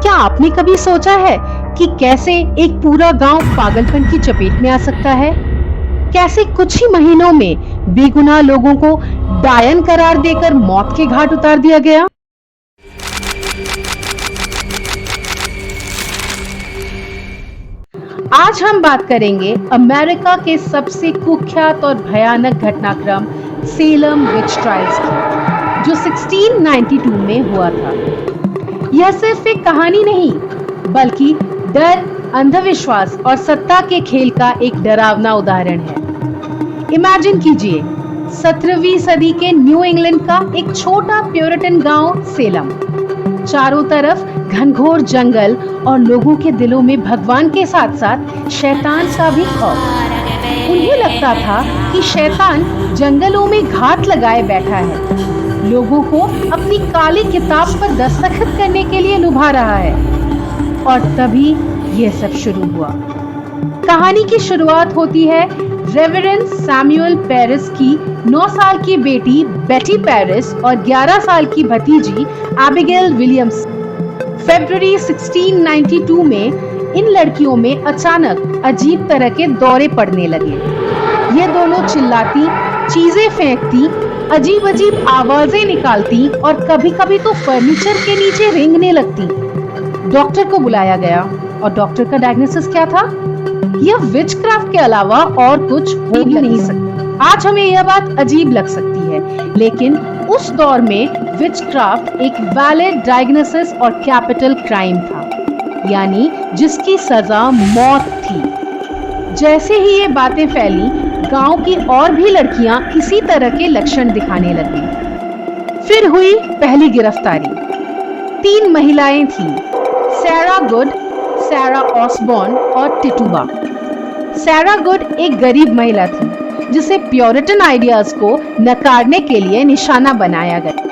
क्या आपने कभी सोचा है कि कैसे एक पूरा गांव पागलपन की चपेट में आ सकता है? कैसे कुछ ही महीनों में बेगुनाह लोगों को डायन करार देकर मौत के घाट उतार दिया गया? आज हम बात करेंगे अमेरिका के सबसे कुख्यात और भयानक घटनाक्रम सेलम विच ट्रायल्स की, जो 1692 में हुआ था। यह सिर्फ एक कहानी नहीं, बल्कि डर, अंधविश्वास और सत्ता के खेल का एक डरावना उदाहरण है। इमेजिन कीजिए, 17वीं सदी के न्यू इंग्लैंड का एक छोटा प्यूरिटन गांव सेलम। चारों तरफ घनघोर जंगल और लोगों के दिलों में भगवान के साथ साथ शैतान का भी खौफ। उन्हें लगता था कि शैतान जंगलों में घात लगाए बैठा है, लोगों को अपनी काली किताब पर दस्तखत करने के लिए लुभा रहा है। और तभी यह सब शुरू हुआ। कहानी की शुरुआत होती है रेवरेंड सैमुअल पेरिस की 9 साल की बेटी बेटी पेरिस और 11 साल की भतीजी एबिगेल विलियम्स। फरवरी 1692 में इन लड़कियों में अचानक अजीब तरह के दौरे पड़ने लगे। ये दोनों चिल्लाती, चीजें फेंकती, अजीब अजीब आवाजें निकालती और कभी-कभी तो फर्नीचर के नीचे रेंगने लगती। डॉक्टर को बुलाया गया और डॉक्टर का डायग्नोसिस क्या था? यह विचक्राफ्ट के अलावा और कुछ हो ही नहीं सकता। आज हमें यह बात अजीब लग सकती है, लेकिन उस दौर में विचक्राफ्ट एक वैलिड डायग्नोसिस और कैपिटल क्राइम था, यानी जिसकी सजा मौत थी। जैसे ही ये बातें फैली, गांव की और भी लड़कियां इसी तरह के लक्षण दिखाने लगी। फिर हुई पहली गिरफ्तारी। 3 महिलाएं थीं, सारा गुड, सारा ऑसबॉर्न और टिटुबा। सारा गुड एक गरीब महिला थी, जिसे प्यूरिटन आइडियाज को नकारने के लिए निशाना बनाया गया।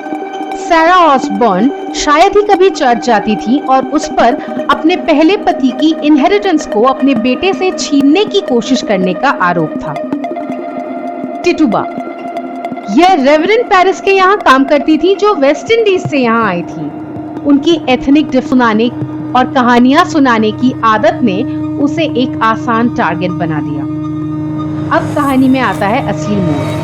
सारा ऑसबॉर्न शायद ही कभी चर्च जाती थी और उस पर अपने पहले पति की इनहेरिटेंस को अपने बेटे से छीनने की कोशिश करने का आरोप था। टिटुबा, यह रेवरेंड पेरिस के यहाँ काम करती थी, जो वेस्ट इंडीज से यहाँ आई थी। उनकी एथनिक सुनाने और कहानियां सुनाने की आदत ने उसे एक आसान टारगेट बना दिया। अब कहानी में आता है असली मोड़।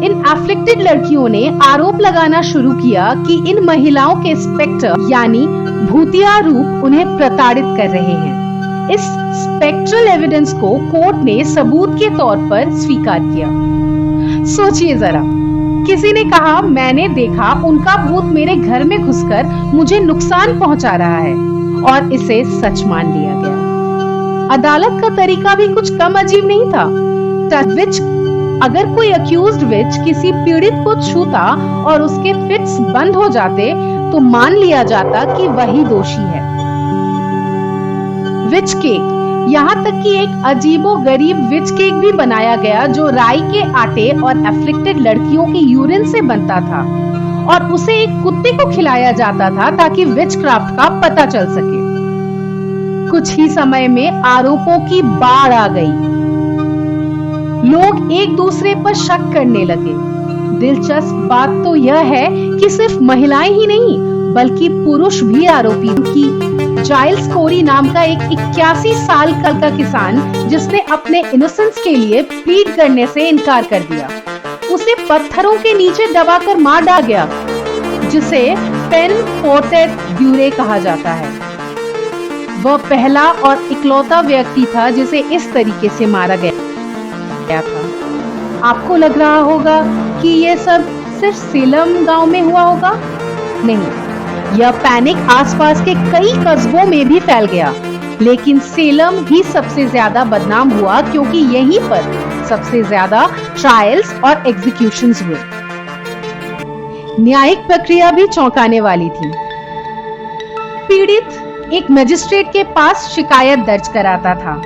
इन अफ्लिक्टेड लड़कियों ने आरोप लगाना शुरू किया कि इन महिलाओं के स्पेक्टर यानी भूतिया रूप उन्हें प्रताड़ित कर रहे हैं। इस स्पेक्ट्रल एविडेंस को कोर्ट ने सबूत के तौर पर स्वीकार किया। सोचिए जरा, किसी ने कहा, मैंने देखा उनका भूत मेरे घर में घुसकर मुझे नुकसान पहुंचा रहा है, और इसे सच मान लिया गया। अदालत का तरीका भी कुछ कम अजीब नहीं था। विच, अगर कोई अक्यूज्ड विच किसी पीड़ित को छूता और उसके फिट्स बंद हो जाते तो मान लिया जाता कि वही दोषी है। विच केक, यहाँ तक कि एक अजीबो गरीब विच केक भी बनाया गया, जो राई के आटे और एफ्लिक्टेड लड़कियों की यूरिन से बनता था, और उसे एक कुत्ते को खिलाया जाता था ताकि विचक्राफ्ट का पता चल सके। कुछ ही समय में आरोपों की बाढ़ आ गई। लोग एक दूसरे पर शक करने लगे। दिलचस्प बात तो यह है कि सिर्फ महिलाएं ही नहीं, बल्कि पुरुष भी आरोपी की। जाइल्स कोरी नाम का एक 81 साल का किसान, जिसने अपने इनोसेंस के लिए प्लीड करने से इनकार कर दिया, उसे पत्थरों के नीचे दबाकर मार डाला गया, जिसे पेन फोर्टेड ड्यूरे कहा जाता है। वह पहला और इकलौता व्यक्ति था जिसे इस तरीके से मारा गया था। आपको लग रहा होगा कि यह सब सिर्फ सेलम गांव में हुआ होगा? नहीं, यह पैनिक आसपास के कई कस्बों में भी फैल गया, लेकिन सेलम ही सबसे ज्यादा बदनाम हुआ, क्योंकि यहीं पर सबसे ज्यादा ट्रायल्स और एग्जीक्यूशंस हुए। न्यायिक प्रक्रिया भी चौंकाने वाली थी। पीड़ित एक मजिस्ट्रेट के पास शिकायत दर्ज कराता था।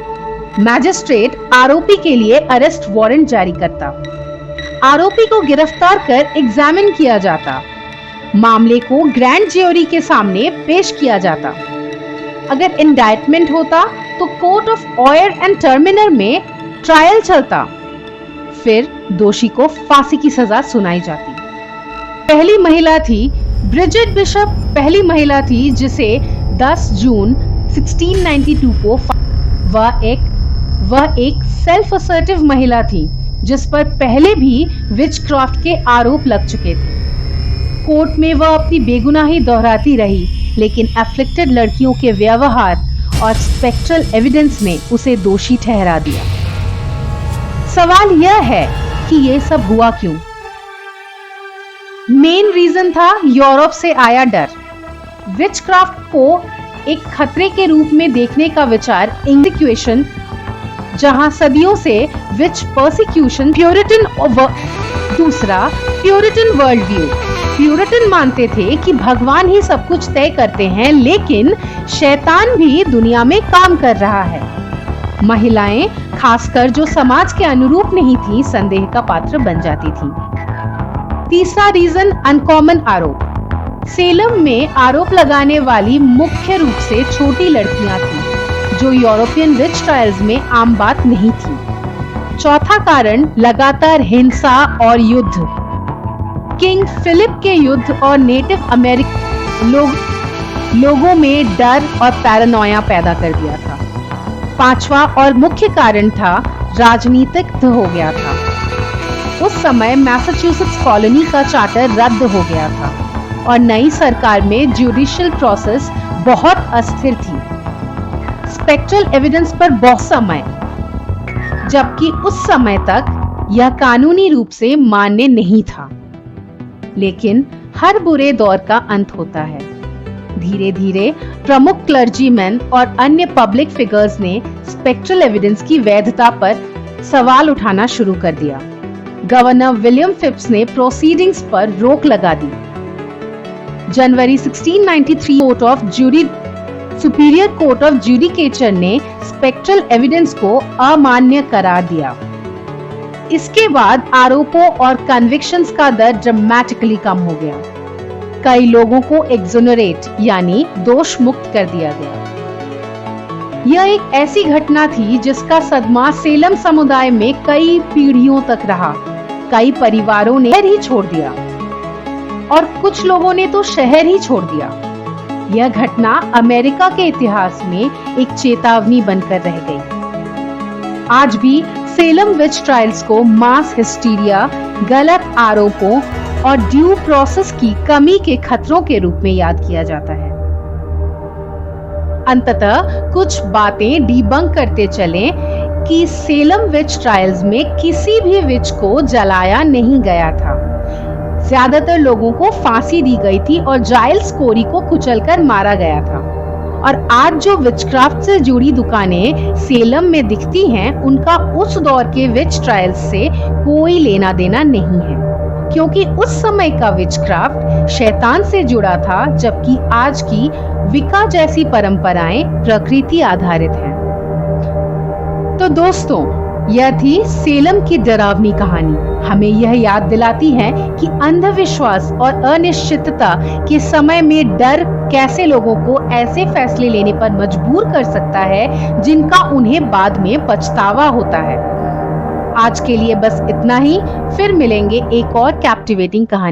मजिस्ट्रेट आरोपी के लिए अरेस्ट वारंट जारी करता। आरोपी को गिरफ्तार कर एग्जामिन किया जाता। मामले को ग्रैंड ज्यूरी के सामने पेश किया जाता। अगर इंडाइटमेंट होता तो कोर्ट ऑफ ऑयर एंड टर्मिनर में ट्रायल चलता, फिर दोषी को फांसी की सजा सुनाई जाती। पहली महिला थी ब्रिजिट बिशप पहली महिला थी जिसे 10 जून 1692 को वह एक सेल्फ असर्टिव महिला थी जिस पर पहले भी विचक्राफ्ट के आरोप लग चुके थे। कोर्ट में वह अपनी बेगुनाही दोहराती रही, लेकिन एफ्लिक्टेड लड़कियों के व्यवहार और स्पेक्ट्रल एविडेंस ने उसे दोषी ठहरा दिया। सवाल यह है कि ये सब हुआ क्यों? मेन रीजन था यूरोप से आया डर। विचक्राफ्ट को एक खतरे के रूप में देखने का विचार इंक्विजिशन, जहां सदियों से विच परसिक्यूशन, दूसरा प्यूरिटन वर्ल्ड व्यू। प्यूरिटन मानते थे कि भगवान ही सब कुछ तय करते हैं, लेकिन शैतान भी दुनिया में काम कर रहा है। महिलाएं, खासकर जो समाज के अनुरूप नहीं थी, संदेह का पात्र बन जाती थी। तीसरा रीजन अनकॉमन आरोप। सेलम में आरोप लगाने वाली मुख्य रूप से छोटी लड़कियां थीं, जो यूरोपियन विच ट्रायल्स में आम बात नहीं थी। चौथा कारण लगातार हिंसा और युद्ध। किंग फिलिप के युद्ध और नेटिव अमेरिकन लोगों में डर और पैरानोया पैदा कर दिया था। पांचवा और मुख्य कारण था राजनीतिक हो गया था। उस समय मैसाचुसेट्स कॉलोनी का चार्टर रद्द हो गया था और नई सरकार में जुडिशियल प्रोसेस बहुत अस्थिर थी। स्पेक्ट्रल एविडेंस पर बहुत समय, जबकि उस समय तक यह कानूनी रूप से मान्य नहीं था। लेकिन हर बुरे दौर का अंत होता है। धीरे धीरे प्रमुख क्लर्जीमैन और अन्य पब्लिक फिगर्स ने स्पेक्ट्रल एविडेंस की वैधता पर सवाल उठाना शुरू कर दिया। गवर्नर विलियम फिप्स ने प्रोसीडिंग्स पर रोक लगा दी। जनवरी 1693 सुपीरियर कोर्ट ऑफ जुडिकेचर ने स्पेक्ट्रल एविडेंस को अमान्य करार दिया। इसके बाद आरोपों और कन्विक्शंस का दर ड्रामेटिकली कम हो गया। कई लोगों को एक्सोनरेट यानी दोष मुक्त कर दिया गया। यह एक ऐसी घटना थी जिसका सदमा सेलम समुदाय में कई पीढ़ियों तक रहा। कई परिवारों ने शहर ही छोड़ दिया और कुछ लोगों ने तो शहर ही छोड़ दिया। यह घटना अमेरिका के इतिहास में एक चेतावनी बनकर रह गई। आज भी सेलम विच ट्रायल्स को मास हिस्टीरिया, गलत आरोपों और ड्यू प्रोसेस की कमी के खतरों के रूप में याद किया जाता है। अंततः कुछ बातें डीबंक करते चलें कि सेलम विच ट्रायल्स में किसी भी विच को जलाया नहीं गया था। ज्यादातर लोगों को फांसी दी गई थी और जाइल्स कोरी को कुचलकर मारा गया था। और आज जो विचक्राफ्ट से जुड़ी दुकानें सेलम में दिखती हैं, उनका उस दौर के विच ट्रायल्स से कोई लेना देना नहीं है, क्योंकि उस समय का विचक्राफ्ट शैतान से जुड़ा था, जबकि आज की विका जैसी परंपराएं प्रकृति आधारित हैं। तो दोस्तों, यह थी सेलम की डरावनी कहानी। हमें यह याद दिलाती है कि अंधविश्वास और अनिश्चितता के समय में डर कैसे लोगों को ऐसे फैसले लेने पर मजबूर कर सकता है जिनका उन्हें बाद में पछतावा होता है। आज के लिए बस इतना ही। फिर मिलेंगे एक और कैप्टिवेटिंग कहानी।